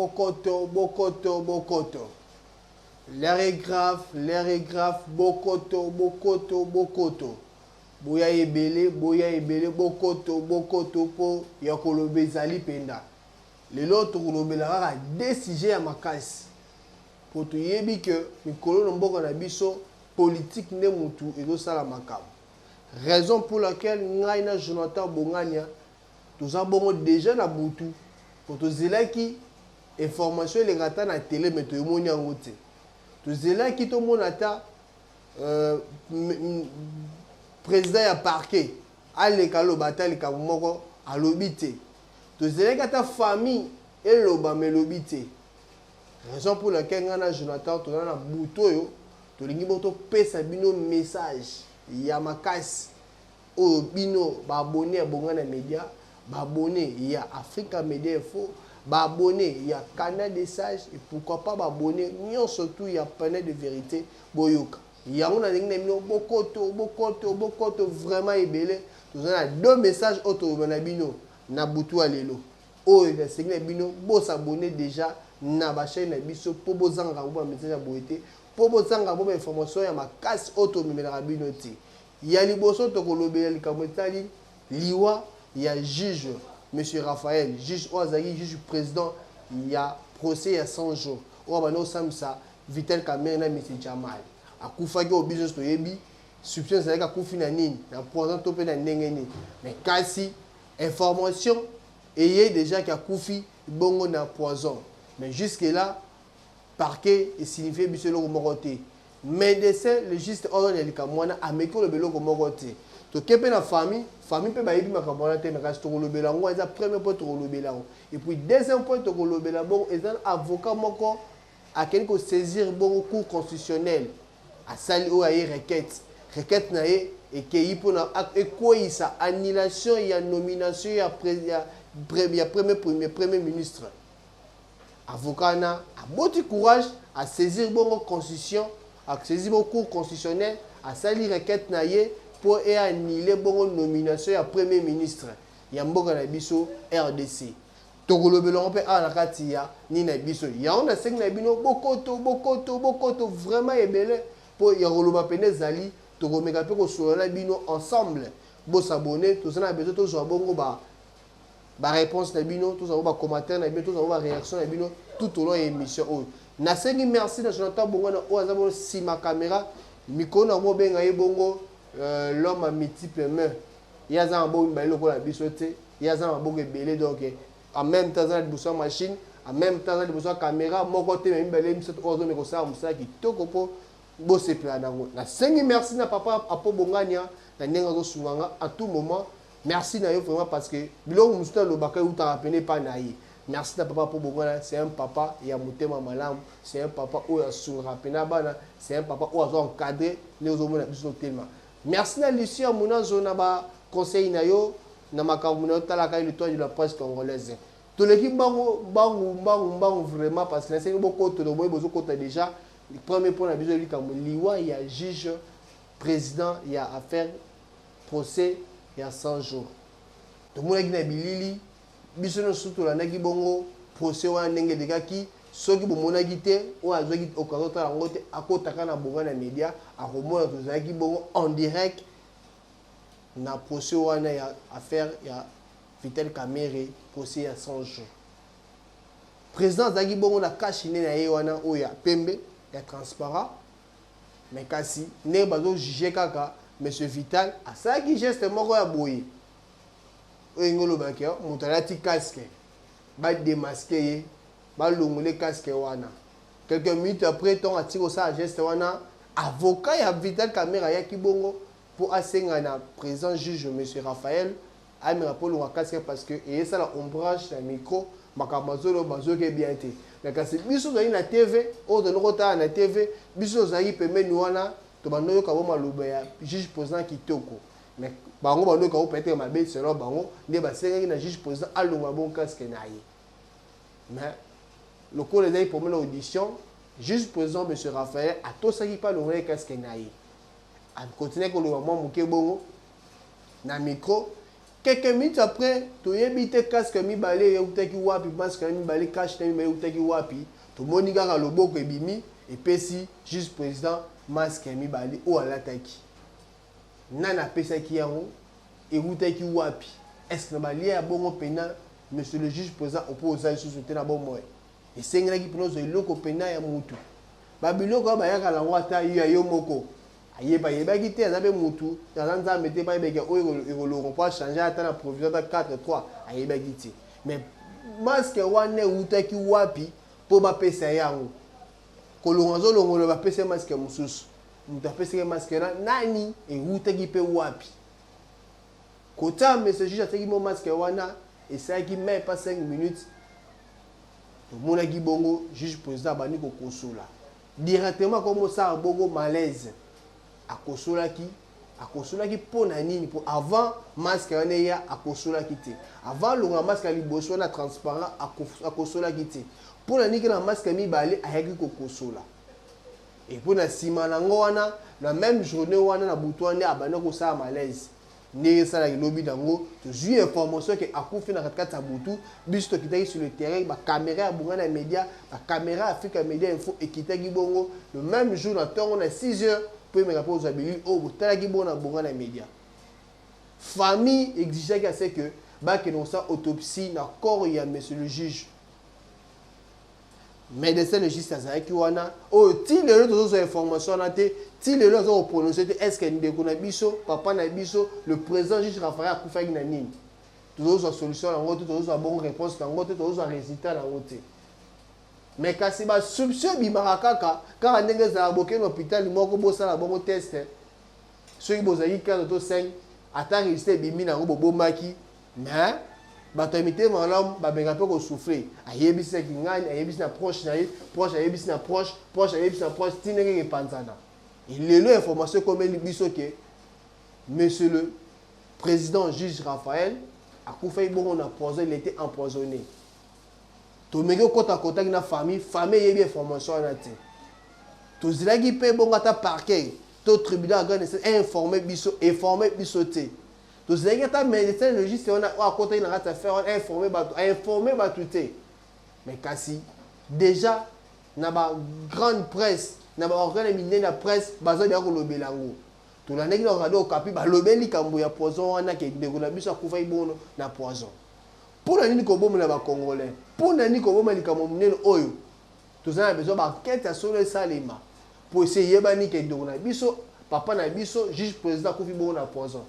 bokoto, bokoto, bokoto. L'air est grave, bokoto, bokoto, bokoto. Boya ebele, bokoto, bokoto, po yakolobe zali penda. Le lot kolobe la deux sujets à ma caisse. Pour te yebi que mikolo nomboko na biso politique ne mutu et do sala makam. Raison pour laquelle ngaina Jonathan Bongania nous avons déjà na butu pour te zelaki information les gata na télé mais to yomoni ngote. To zelaki to monata président ya parquet ale kalo batali ka moko alobité. To zelaki ta famille et loba melobité. Raison pour laquelle ngana Jonathan to na butu yo to lingi boto pesa bino message ya makasi o bino ba abonné à Bongana Média, ba abonné ya Africa Media Info, ba abonné ya Canal des Sages et pourquoi pas ba abonné nyon surtout ya Panel de Vérité boyoka. Ya on a ngena bokoto vraiment ebele. Nous avons deux messages auto na bino na butu alelo. O ya sengna bino bo s'abonner déjà na ba chaîne na biso po bozanga ba message boyete. Pour bozanga ba information ya makasi auto memela bino ti. Ya liboso to kolobela likamotali liwa ya juge monsieur Raphaël juge Oazagi juge président ya procès ya 100 jours o bano samsa Vitel Kamerhe na monsieur Jamal akufaki obizo to yebi substance ya kufi na nini na poison to pe na ndenge ni mais kasi information ayé déjà ki akufi bongo na poison mais jusque là parquet et signifié biso lo moroté médecin le juste ordre de kamwana ameko le beloko mokote to kepe na famille pe ba yibi makamona te na to kolobela ngo eza premier point to kolobela et puis deuxième point to kolobela bon eza avocat moko akeni ko saisir bon cour constitutionnel a sali o ayi requête na ye et que yipo na ekoisa annulation ya nomination ya premier ministre avocat na a boti courage à saisir bon constitution a saisi mon cours constitutionnel à sali requête na ye pour annuler bon nomination ya premier ministre ya mboka na biso RDC tokolobela on peut na kati ya ni na biso ya on a seng na bino bokoto vraiment ebele pour ya koloba pene zali tokomeka pe ko solola bino ensemble bo s'abonner to na besoin to zo bongo ba réponse na bino to zo ba commentaire na bino to zo ba réaction na bino tout au long émission oh nasengi merci na Jonathan Bongana o azabo si ma caméra miko na mo benga ye bongo l'homme à multiples mains yaza mbo mbalo ko la bisote yaza mbo ebele donc en même temps na biso machine en même temps na biso caméra moko te même mbele biso ozo me ko sa musala ki toko po bo se plan nango nasengi merci na papa apo Bongania na nenga zo sunganga à tout moment merci na yo vraiment parce que biloko musta lo bakay uta rappeler pas na yi. Merci à papa pour Bongana, c'est un papa il y a motema malam, c'est un papa où il y a soura penabana, c'est un papa où il y a encadré les hommes tellement. Merci à Lucien Mouna zona ba conseil na yo na makamuna talaka le toit de la presse congolaise. Tout l'équipe bango vraiment parce que c'est beaucoup de boy bozo kota déjà le premier point na biso li comme liwa il y a juge président il y a affaire procès il y a 100 jours. Tout le monde na bilili biso no surtout la naki bongo procès wa ndenge de kaki soki bomona gite o azoki okazota la ngote akotaka na Bongana Média akomona tozaki bongo en direct na procès wana ya affaire ya Vitel Kamerhe procès ya 100 jours président zaki bongo na kashine na ye wana oya pembe ya transparent mais kasi ne bazo juger kaka monsieur Vital asaki geste moko ya boye ngolo bakio mutalati casque ba démasquer ba longole casque wana quelques minutes après ton atiko sa geste wana avocat ya Vitel Kamerhe ya kibongo pour asenga na présent juge monsieur Raphaël amira pour le casque parce que et ça la ombrage na micro makamazolo bazoke bien té mais kasi biso za na TV o de nokota na TV biso za yi pemeni wana to banoyo ka bo maloba ya juge président kitoko mais bango bando ka opete mabe selon bango nde basengi na juge président alonga bon casque na ye mais le cours des pour mon audition juge président monsieur Raphaël a tout ça qui pas le casque na ye a continuer ko le moment muke bongo na micro Quelques minutes après, tu as mis tes casques mibale, ou wapi, masque mibale, cache mibale, ou wapi. Tu moniga le boko et bimi, et puis si, juste président, masque mibale, ou à l'attaque. Nana pesa qui a et ou wapi. Est-ce que le lié à bon pénal, monsieur le juge président, oppose à sous-soutenir à bon moyen. Et c'est un qui prononce le loco pénal à moutou. Babiloko, bayaka la wata, yomoko. Ayeba kité azabe mutu azanza mete pa yebeke o pas changer ata na provision ta 4-3 ayeba kité mais masque wane utaki wapi po ba pesa yango kolonzo longolo ba pesa masque mususu mutu apesa masque na nani e utaki pe wapi kota message ataki mo masque wana et ça qui met pas 5 minutes to mona ki bongo juge président bani ko konsola directement comme ça bongo malaise akosolaki pona nini pour avant masque wana ya akosolaki te avant longa masque liboso na transparent akosolaki te pona niki na masque mibale ayaki kokosola et pona sima nango wana na même journée wana na butu wana abana ko sa malaise ndenge sala lobi dango tozui information que akufi na katikati ya butu biso tokitaki sur le terrain ba caméra ya bungana média ba caméra Africa Media Info ekitaki bongo le même jour na tongo na 6 heures. Pour me rappeler aux habilis, oh, talaki bon na bonga na média. Famille exigeait que bah que non ça autopsie na corps ya monsieur le juge. Médecin légiste azaki wana oh ti le autres informations na te ti le autres prononcer est-ce que ndeko na biso papa na biso le président juge Raphaël akufaki na nini. Tous autres solutions na ngoto tous autres bonne réponse na ngoto tous autres résultats na ngoto. Mais quand c'est ma soupçon bimarakaka quand on est dans l'hôpital moko bosala bongo test ceux qui bozali 4 to 5 attend résultat bimi na bobo maki mais bato imité malam ba benga pe ko souffler ayebisa ki ngani ayebisa na proche na proche ayebisa na proche ayebisa na proche tinenge panzana il est là information comme ni biso que monsieur le président juge Raphaël a couvert bongo na poison il était empoisonné. To mege kota contact na famille yebi information na te to zilaki pe bonga ta parquet to tribunal gane informer biso te to zilaki ta médecin légiste on a kota na rata faire informer ba te mais kasi déjà na ba grande presse na ba organe mine na presse bazo ya ko lobelango to la ndeki na radio kapi ba lobeli kambo ya poison wana ke ndeko na biso akufa ibono na poison. Pour la nini kobo na ba congolais pour la nini kobo malika monene oyo tozana besoin ba enquête ya solo salima pour essayer bani ke ndeko na biso papa na biso juge président kufi bon na poison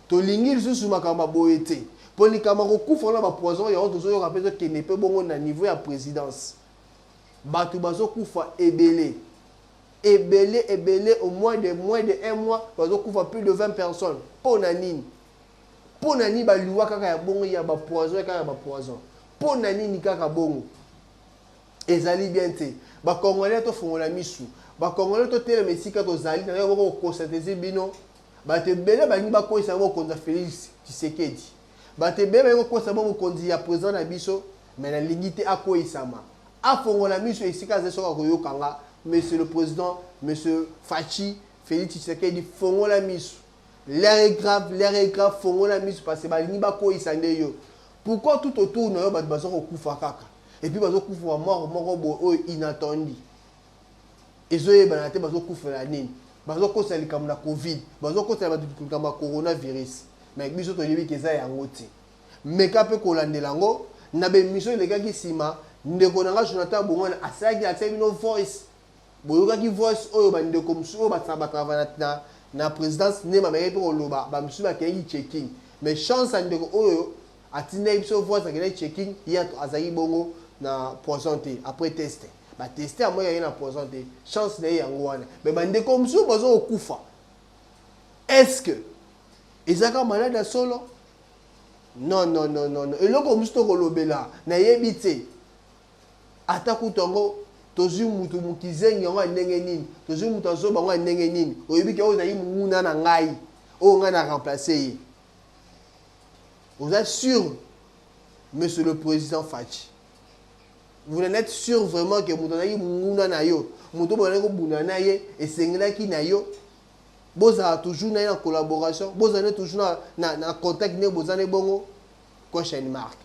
to lingi susu makamba boyete pour ni kama ko kufa na ba poison ya oto zo rappeler que ne peut bon na niveau ya présidence batu bazo kufa ebele au moins de 1 mois bazo kufa plus de 20 personnes pour na nini. Pour nani ba liwa kaka ya bongo ya ba poison kaka ba poison pour nani ni kaka bongo ezali bien te ba congolais to fongola misu ba congolais to tele mesika to zali na yo ko constater bino ba te bele ba ni ba ko isa mo konza Félix Tshisekedi ba te bele ko ko sa mo konzi ya président na biso mais na lingité ako isama a fongola misu esika ze soka ko yokanga monsieur le président monsieur Fachi Félix Tshisekedi fongola misu. L'air est grave, fongola misu parce que balingi ba ko isande yo. Pourquoi tout autour na yo ba bazo ko kufa kaka. Et puis bazo kufa mort bo inattendu. Ezoye banate bazo kufa la nini. Bazo ko sali comme la Covid, bazo ko sali comme la coronavirus. Mais biso to yebi keza yango te. Mais ka pe ko landelango na be mission le gars qui sima ndeko nanga Jonathan Bongwana asaki aksebi no voice. Boyoka ki voice oyo ba ndeko musu ba travailler na présidence ne ma mère pour loba ba musu ba kengi checking mais chance andeko oyo atina biso voix ça kengi checking ya azaki bongo na poisonté après tester ba tester à moi ya na poisonté chance na yango wana mais ba ndeko musu bazo okufa est-ce que ezaka malade solo non eloko musu to kolobela na yebite atakutongo tozu mutu mukizengi ngo ndenge nini tozu mutu azoba ngo ndenge nini oyebiki oza yi muna na ngai o nga na remplacer ye vous êtes sûr monsieur le président Fachi vous n'êtes sûr vraiment que mutu na yi muna na yo mutu bona ko buna na ye esengelaki na yo bozala toujours na collaboration, bozala toujours na contact ne bozane bongo question mark.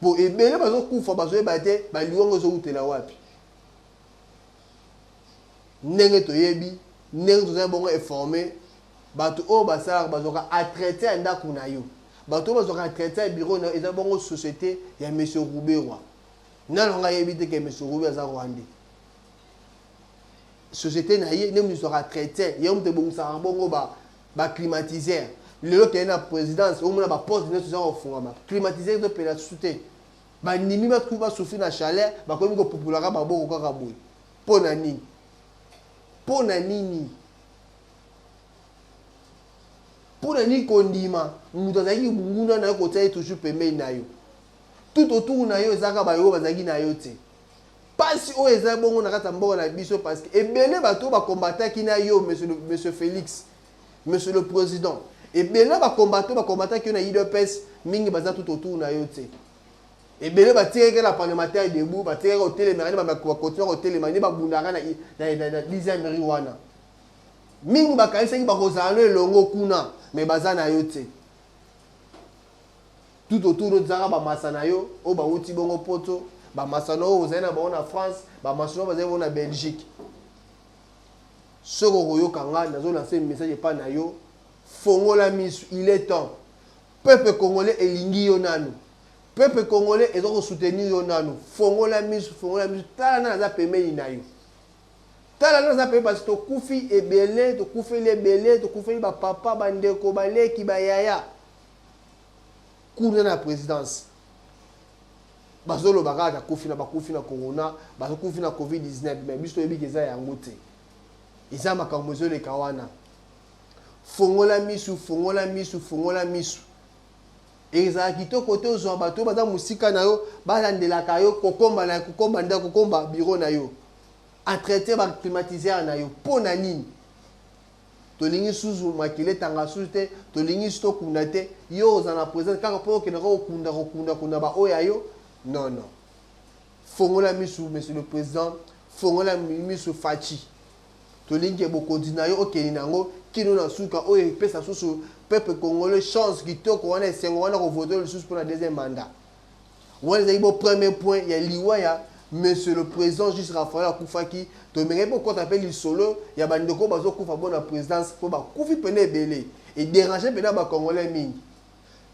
Pour ebele bazo kufa bazo ebate ba liwongo zo utela wapi. Ndenge toyebi, ndenge tozali bongo informé, bato o basala bazoka a traiter anda kuna yo. Bato bazoka traiter bureau na eza bongo société ya monsieur Rouberwa. Nalonga yebite ke monsieur Rouberwa za Rwandais. Société na ye ne nous sera traité yom te bongo sa bongo ba climatiseur le qui est na présidence au moins ba poste de société au fond ba climatiseur de pela souté ba nimi ba trouver souffrir na chaleur ba komi ko populara ba boko kaka boy pona nini kondima muto azaki bunguna na ko tsaye toujours pembeni na yo tout autour na yo ezaka ba yo bazaki na yo te. Pas si on est bon, on a raté la biso parce que et bien bateau va combattre qui n'a yo monsieur Félix, monsieur le président. Et bien va combattre qui on a eu de pes mingi baza tout autour na yo te. Et bien va tirer que la parlementaire debout, va tirer au télémanie, va continuer au télémanie, va bundara na 10e marijuana. Mingi va kaisa qui va rozano longo kuna, mais baza na yo te. Tout autour de zara ba masana yo, o ba uti bongo poto. Ba masano vous êtes en France, ba masano vous êtes en Belgique. Ce que vous avez lancé un message pas na yo, fongola misu, il est temps. Peuple congolais est lingi yonanu. Peuple congolais est donc soutenir yonanu. Fongola misu, tala na pemeli na yo. Tala na pemeli parce que to kufi ebele, to kufi les belé, to kufi ba papa ba ndeko ba leki ba yaya. Kuna na présidence. Bazolo bagata kufi na corona, bazo kufi na COVID-19 mais biso yebi keza yango te. Isa makambo le kawana. Fongola misu. Eza kitoko te ozo bato baza musika na yo, balandela kayo kokomba bureau na yo. A traiter ba climatiser na yo pona nini. Tolingi suzu makile tanga sute, tolingi sto kunate, yo za na présence kaka po ke na ko kunda ba oya yo. Non. Fongola misu, monsieur le président, fongola misu fachi. Tolingi bokodina yo okeni nango, kino na suka o pesa susu peuple congolais chance kitoko wana esengo wana ko voter le susu pour la deuxième mandat. Wana zaibo premier point ya liwa ya monsieur le président juste Raphaël Akufaki, to menge po ko t'appelle solo ya bandeko bazo kufa bona présidence po ba kufi pene belé et déranger pena ba congolais mingi.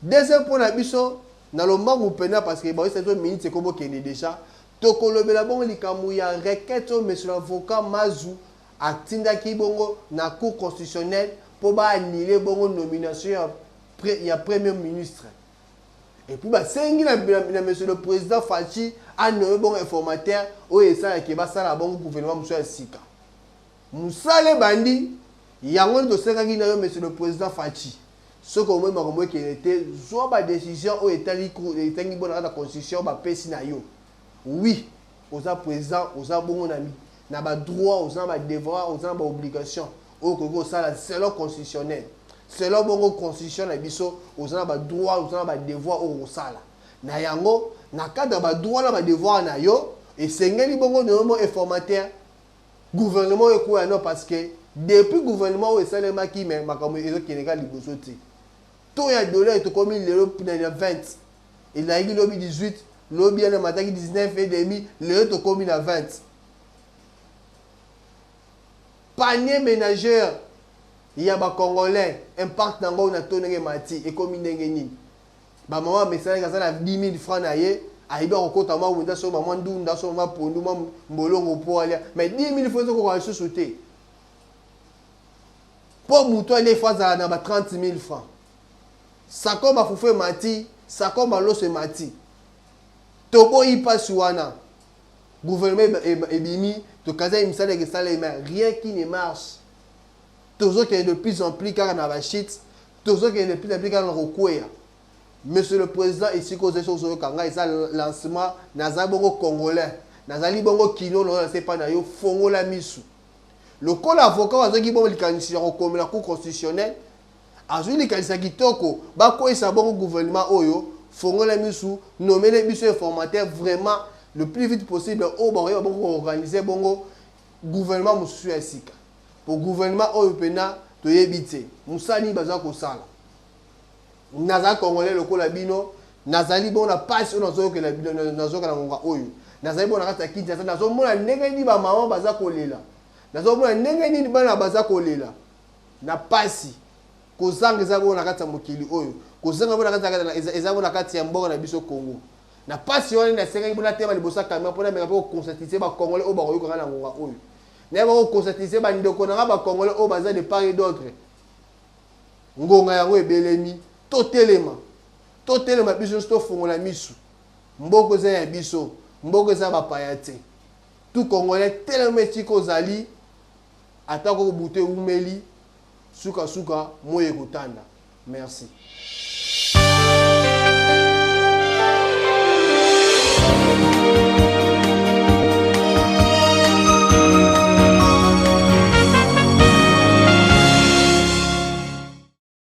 Deuxième point na biso na lombangu pena parce que ba c'est une minute c'est comme kene déjà to kolobela bon likambu ya requête monsieur l'avocat Mazou atindaki bongo na cour constitutionnelle pour ba annuler bongo nomination ya premier ministre. Et puis bah sengi na monsieur le président Fachi a nommé bon informateur o esa ke ba sala bon gouvernement monsieur Sika. Musale bandi yango to sekaki na yo monsieur le président Fachi. Ce que moi makombo qui était soit ba décision o etali etangi bona la constitution ba pesi na yo. Oui, oza président, oza bongo na ba droit, oza ba devoir, oza ba obligation. O ko sala selon constitutionnel. Selon bongo constitution na biso, oza ba droit, oza ba devoir o sala. Na yango na cadre ba droit na ba devoir na yo et sengeli bongo no informateur gouvernement ekoya non parce que depuis gouvernement o esalema ki mais makambo ezo keneka liboso te. To ya dollar to komi lelo na 20. Il a eu lobby 18, lobby na mataki 19 et demi, lelo to komi na 20. Panier ménageur il y a ba congolais impact nango na tonenge mati et komi ndenge nini. Ba maman message kazala 10 000 francs na ye, aiba kokota ma wunda so maman ndunda so ma pondu ma mbolongo po alia, mais 10 000 francs ko ko souté. Pour muto les fois na ba 30 000 francs. Ça comme a foufé mati, ça comme a l'os mati. Tobo y passe wana. Gouvernement ebimi, to kaza imsale ke sale mais rien qui ne marche. Toujours qu'il y a de plus en plus car na ba shit, toujours qu'il y a de plus en plus car na rokoya. Monsieur le président ici cause choses au kanga et ça lancement naza bongo congolais. Nazali bongo kino non c'est pas na yo fongola misu. Le col avocat wazoki bongo likanisi comme la cour constitutionnelle. Azui likanisa kitoko ba ko esa bongo gouvernement oyo fongola misu nommer les biso informateur vraiment le plus vite possible au bongo organiser bongo gouvernement mususu ya sika. Pour gouvernement oyo pena toyebi te musani baza kosala naza congolais lokola bino nazali bon na passe on azokela bino nazokela ngonga oyo nazali bon na kati ya Kinshasa nazomona ndenge ni ba mama baza kolela nazomona ndenge ni bana baza kolela na pasi kozanga eza bon na kati ya mokili oyo kozanga bon na kati ya eza bon na kati ya mboka na biso Congo na pasi wana na senga bona tema libosa kamera pona meka po conscientiser ba congolais o ba koyoka na ngonga oyo na ba conscientiser ba ndeko na ba congolais o baza de part et d'autre ngonga yango ebelemi totelema biso tofungola misu mboko za ya biso mboko za bapaya te tout congolais tellement tiko zali atako bute umeli suka moye kotanda merci.